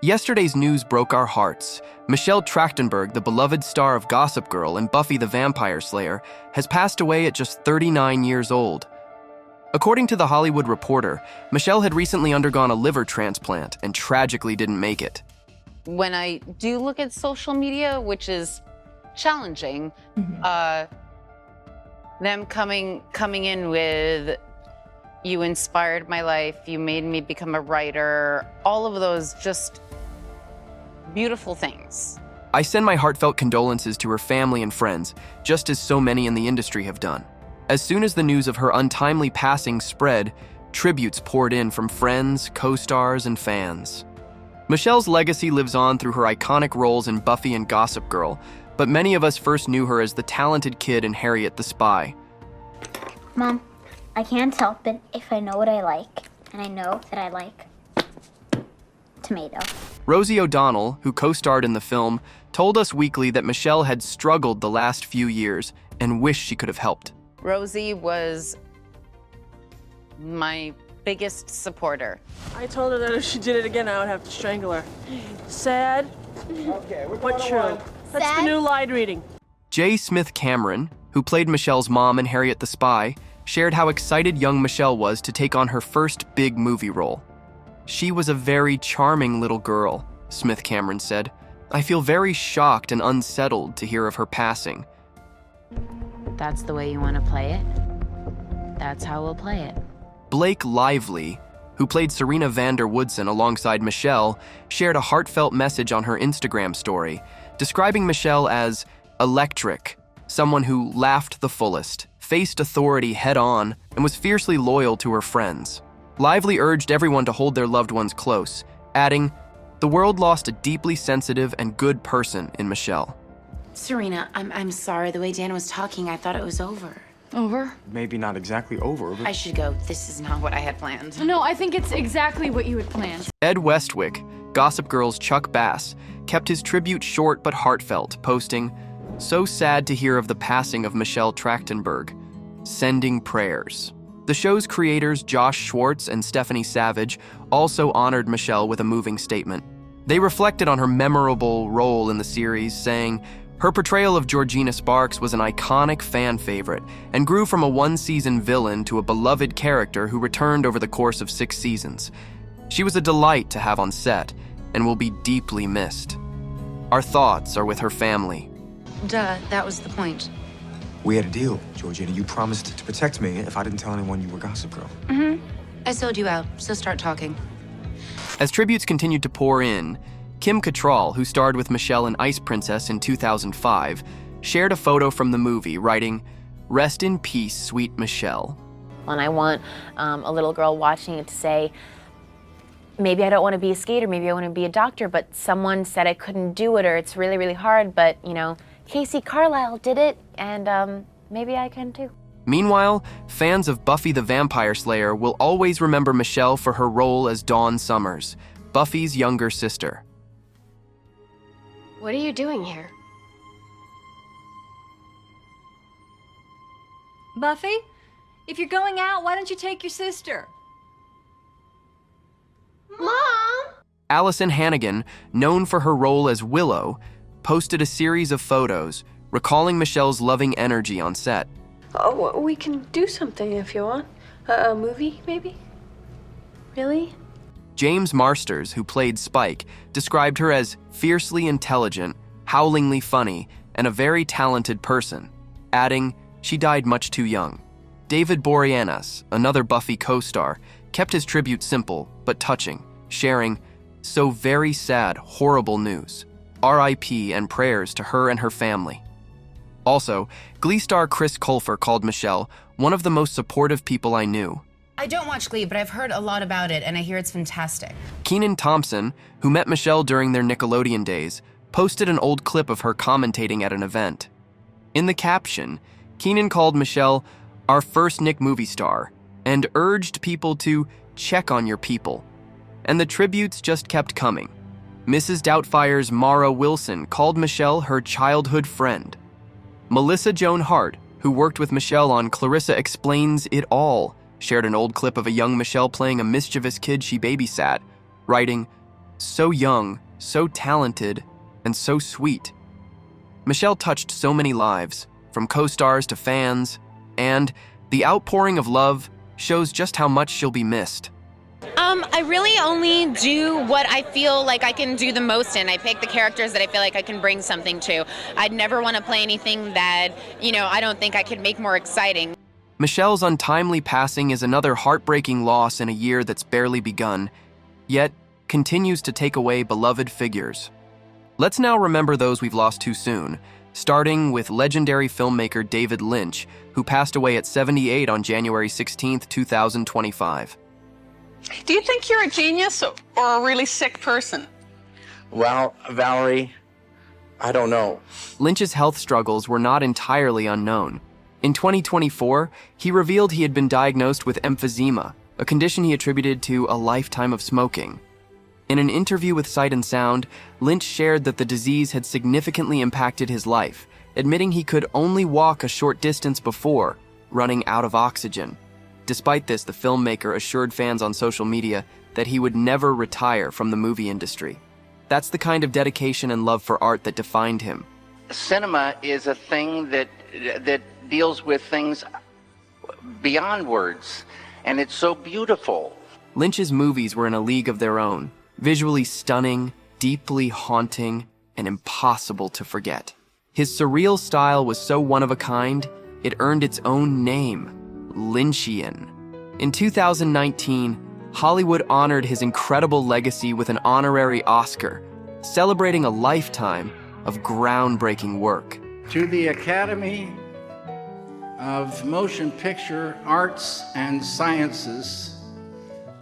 Yesterday's news broke our hearts. Michelle Trachtenberg, the beloved star of Gossip Girl and Buffy the Vampire Slayer, has passed away at just 39 years old. According to The Hollywood Reporter, Michelle had recently undergone a liver transplant and tragically didn't make it. When I do look at social media, which is challenging, them coming in with, "You inspired my life, you made me become a writer," all of those just beautiful things. I send my heartfelt condolences to her family and friends, just as so many in the industry have done. As soon as the news of her untimely passing spread, tributes poured in from friends, co-stars, and fans. Michelle's legacy lives on through her iconic roles in Buffy and Gossip Girl, but many of us first knew her as the talented kid in Harriet the Spy. Mom, I can't help it if I know what I like, and I know that I like tomato. Rosie O'Donnell, who co-starred in the film, told us weekly that Michelle had struggled the last few years and wished she could have helped. Rosie was my biggest supporter. I told her that if she did it again, I would have to strangle her. Sad, but true. That's the new lied reading. J. Smith Cameron, who played Michelle's mom in Harriet the Spy, shared how excited young Michelle was to take on her first big movie role. "She was a very charming little girl," Smith Cameron said. "I feel very shocked and unsettled to hear of her passing." That's the way you want to play it? That's how we'll play it. Blake Lively, who played Serena van der Woodsen alongside Michelle, shared a heartfelt message on her Instagram story, describing Michelle as electric, someone who laughed the fullest, faced authority head-on, and was fiercely loyal to her friends. Lively urged everyone to hold their loved ones close, adding, "The world lost a deeply sensitive and good person in Michelle." Serena, I'm sorry. The way Dan was talking, I thought it was over. Over? Maybe not exactly over, but... I should go. This is not what I had planned. No, I think it's exactly what you had planned. Ed Westwick, Gossip Girl's Chuck Bass, kept his tribute short but heartfelt, posting, "So sad to hear of the passing of Michelle Trachtenberg. Sending prayers." The show's creators, Josh Schwartz and Stephanie Savage, also honored Michelle with a moving statement. They reflected on her memorable role in the series, saying, "Her portrayal of Georgina Sparks was an iconic fan favorite and grew from a one-season villain to a beloved character who returned over the course of 6 seasons. She was a delight to have on set and will be deeply missed. Our thoughts are with her family." Duh, that was the point. We had a deal, Georgina. You promised to protect me if I didn't tell anyone you were Gossip Girl. I sold you out, so start talking. As tributes continued to pour in, Kim Cattrall, who starred with Michelle in Ice Princess in 2005, shared a photo from the movie, writing, "Rest in peace, sweet Michelle." And I want a little girl watching it to say, maybe I don't want to be a skater, maybe I want to be a doctor, but someone said I couldn't do it, or it's really, really hard, but, you know, Casey Carlisle did it, and maybe I can too. Meanwhile, fans of Buffy the Vampire Slayer will always remember Michelle for her role as Dawn Summers, Buffy's younger sister. What are you doing here? Buffy, if you're going out, why don't you take your sister? Mom! Allison Hannigan, known for her role as Willow, posted a series of photos recalling Michelle's loving energy on set. Oh, we can do something if you want. A movie, maybe? Really? James Marsters, who played Spike, described her as fiercely intelligent, howlingly funny, and a very talented person, adding, "She died much too young." David Boreanaz, another Buffy co-star, kept his tribute simple but touching, sharing, "So very sad, horrible news. R.I.P. and prayers to her and her family." Also, Glee star Chris Colfer called Michelle one of the most supportive people I knew. I don't watch Glee, but I've heard a lot about it, and I hear it's fantastic. Kenan Thompson, who met Michelle during their Nickelodeon days, posted an old clip of her commentating at an event. In the caption, Kenan called Michelle our first Nick movie star and urged people to check on your people. And the tributes just kept coming. Mrs. Doubtfire's Mara Wilson called Michelle her childhood friend. Melissa Joan Hart, who worked with Michelle on Clarissa Explains It All, shared an old clip of a young Michelle playing a mischievous kid she babysat, writing, So young, so talented, and so sweet. Michelle touched so many lives, from co-stars to fans, and the outpouring of love shows just how much she'll be missed. I really only do what I feel like I can do the most in. I pick the characters that I feel like I can bring something to. I'd never want to play anything that, I don't think I could make more exciting. Michelle's untimely passing is another heartbreaking loss in a year that's barely begun, yet continues to take away beloved figures. Let's now remember those we've lost too soon, starting with legendary filmmaker David Lynch, who passed away at 78 on January 16, 2025. Do you think you're a genius or a really sick person? Well, Valerie, I don't know. Lynch's health struggles were not entirely unknown. In 2024, he revealed he had been diagnosed with emphysema, a condition he attributed to a lifetime of smoking. In an interview with Sight and Sound, Lynch shared that the disease had significantly impacted his life, admitting he could only walk a short distance before running out of oxygen. Despite this, the filmmaker assured fans on social media that he would never retire from the movie industry. That's the kind of dedication and love for art that defined him. Cinema is a thing that deals with things beyond words, and it's so beautiful. Lynch's movies were in a league of their own, visually stunning, deeply haunting, and impossible to forget. His surreal style was so one-of-a-kind, it earned its own name, Lynchian. In 2019, Hollywood honored his incredible legacy with an honorary Oscar, celebrating a lifetime of groundbreaking work. To the Academy of Motion Picture Arts and Sciences,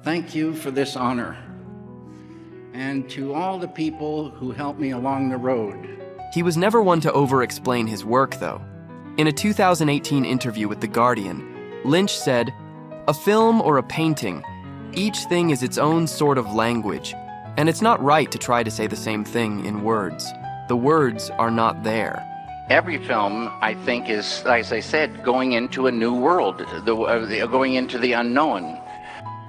thank you for this honor. And to all the people who helped me along the road. He was never one to over-explain his work, though. In a 2018 interview with The Guardian, Lynch said, "A film or a painting, each thing is its own sort of language, and it's not right to try to say the same thing in words. The words are not there." Every film, I think, is, as I said, going into a new world, going into the unknown.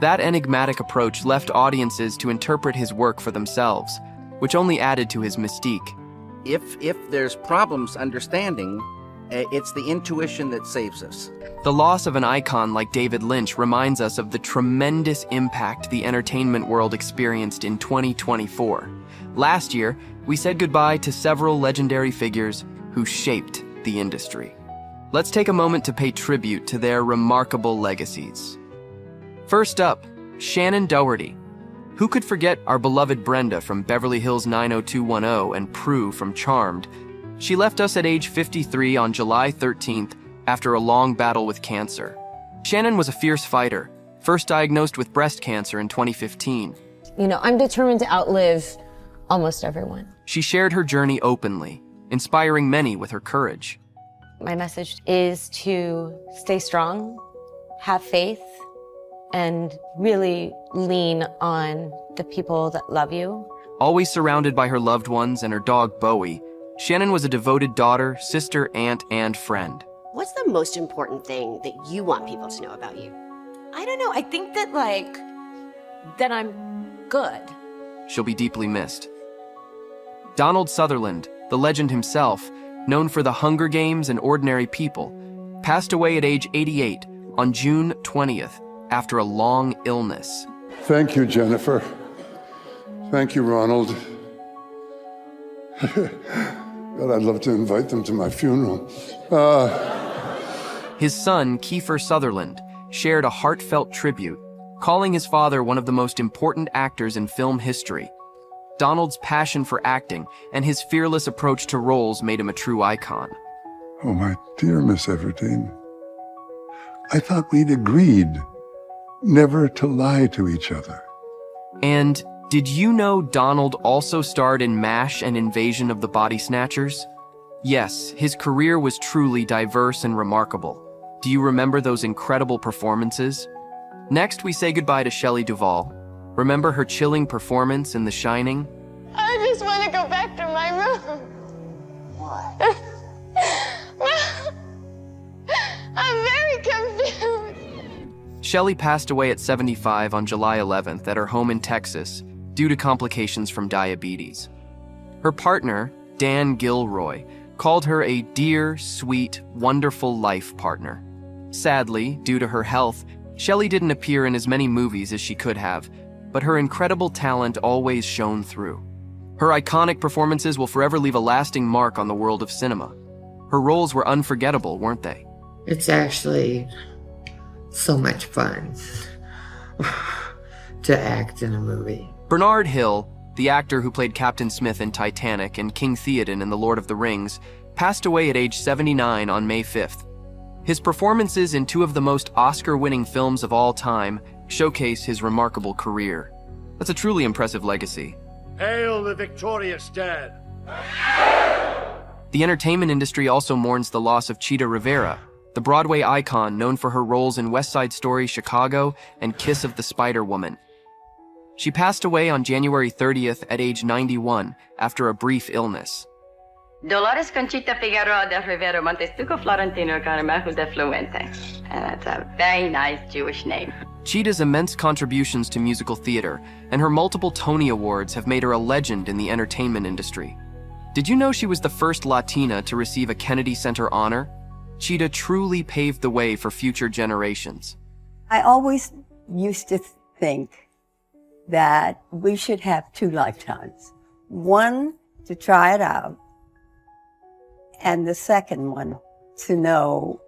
That enigmatic approach left audiences to interpret his work for themselves, which only added to his mystique. If there's problems understanding, it's the intuition that saves us. The loss of an icon like David Lynch reminds us of the tremendous impact the entertainment world experienced in 2024. Last year, we said goodbye to several legendary figures who shaped the industry. Let's take a moment to pay tribute to their remarkable legacies. First up, Shannen Doherty. Who could forget our beloved Brenda from Beverly Hills 90210 and Prue from Charmed? She left us at age 53 on July 13th after a long battle with cancer. Shannen was a fierce fighter, first diagnosed with breast cancer in 2015. I'm determined to outlive almost everyone. She shared her journey openly, inspiring many with her courage. My message is to stay strong, have faith, and really lean on the people that love you. Always surrounded by her loved ones and her dog Bowie, Shannen was a devoted daughter, sister, aunt, and friend. What's the most important thing that you want people to know about you? I don't know. I think that, that I'm good. She'll be deeply missed. Donald Sutherland, the legend himself, known for The Hunger Games and Ordinary People, passed away at age 88 on June 20th after a long illness. Thank you, Jennifer. Thank you, Ronald. God, I'd love to invite them to my funeral. His son, Kiefer Sutherland, shared a heartfelt tribute, calling his father one of the most important actors in film history. Donald's passion for acting and his fearless approach to roles made him a true icon. Oh, my dear Miss Everdeen. I thought we'd agreed never to lie to each other. And did you know Donald also starred in MASH and Invasion of the Body Snatchers? Yes, his career was truly diverse and remarkable. Do you remember those incredible performances? Next, we say goodbye to Shelley Duvall. Remember her chilling performance in The Shining? I just want to go back to my room. Why? I'm very confused. Shelley passed away at 75 on July 11th at her home in Texas, due to complications from diabetes. Her partner, Dan Gilroy, called her a dear, sweet, wonderful life partner. Sadly, due to her health, Shelley didn't appear in as many movies as she could have, but her incredible talent always shone through. Her iconic performances will forever leave a lasting mark on the world of cinema. Her roles were unforgettable, weren't they? It's actually so much fun to act in a movie. Bernard Hill, the actor who played Captain Smith in Titanic and King Theoden in The Lord of the Rings, passed away at age 79 on May 5th. His performances in two of the most Oscar-winning films of all time showcase his remarkable career. That's a truly impressive legacy. Hail the victorious dead! The entertainment industry also mourns the loss of Chita Rivera, the Broadway icon known for her roles in West Side Story, Chicago, and Kiss of the Spider-Woman. She passed away on January 30th at age 91 after a brief illness. Dolores Conchita Figueroa de Rivera Montestuco Florentino Carmelo de Fluente. And that's a very nice Jewish name. Chita's immense contributions to musical theater and her multiple Tony Awards have made her a legend in the entertainment industry. Did you know she was the first Latina to receive a Kennedy Center honor? Chita truly paved the way for future generations. I always used to think that we should have 2 lifetimes. One to try it out, and the second one to know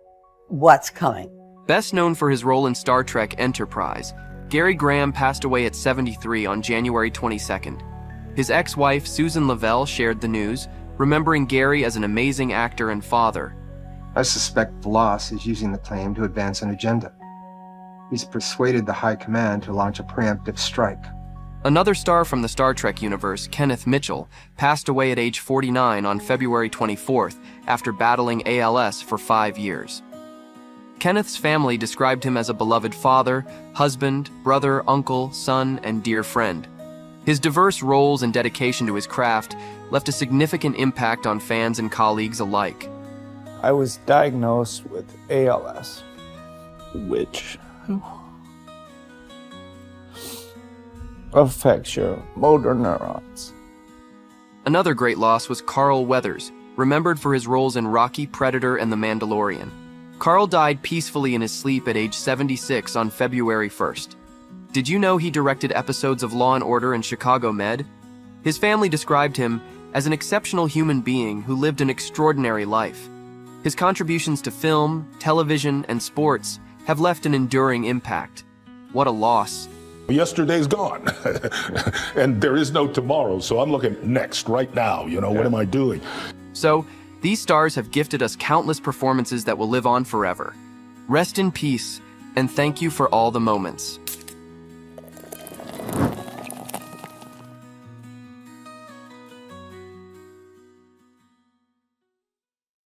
what's coming. Best known for his role in Star Trek Enterprise, Gary Graham passed away at 73 on January 22nd. His ex-wife, Susan Lavelle, shared the news, remembering Gary as an amazing actor and father. I suspect Bloss is using the claim to advance an agenda. He's persuaded the High Command to launch a preemptive strike. Another star from the Star Trek universe, Kenneth Mitchell, passed away at age 49 on February 24th after battling ALS for 5 years. Kenneth's family described him as a beloved father, husband, brother, uncle, son, and dear friend. His diverse roles and dedication to his craft left a significant impact on fans and colleagues alike. I was diagnosed with ALS, which affects your motor neurons. Another great loss was Carl Weathers, remembered for his roles in Rocky, Predator, and The Mandalorian. Carl died peacefully in his sleep at age 76 on February 1st. Did you know he directed episodes of Law & Order and Chicago Med? His family described him as an exceptional human being who lived an extraordinary life. His contributions to film, television, and sports have left an enduring impact. What a loss. Yesterday's gone, and there is no tomorrow, so I'm looking next, right now, what am I doing? So, these stars have gifted us countless performances that will live on forever. Rest in peace, and thank you for all the moments.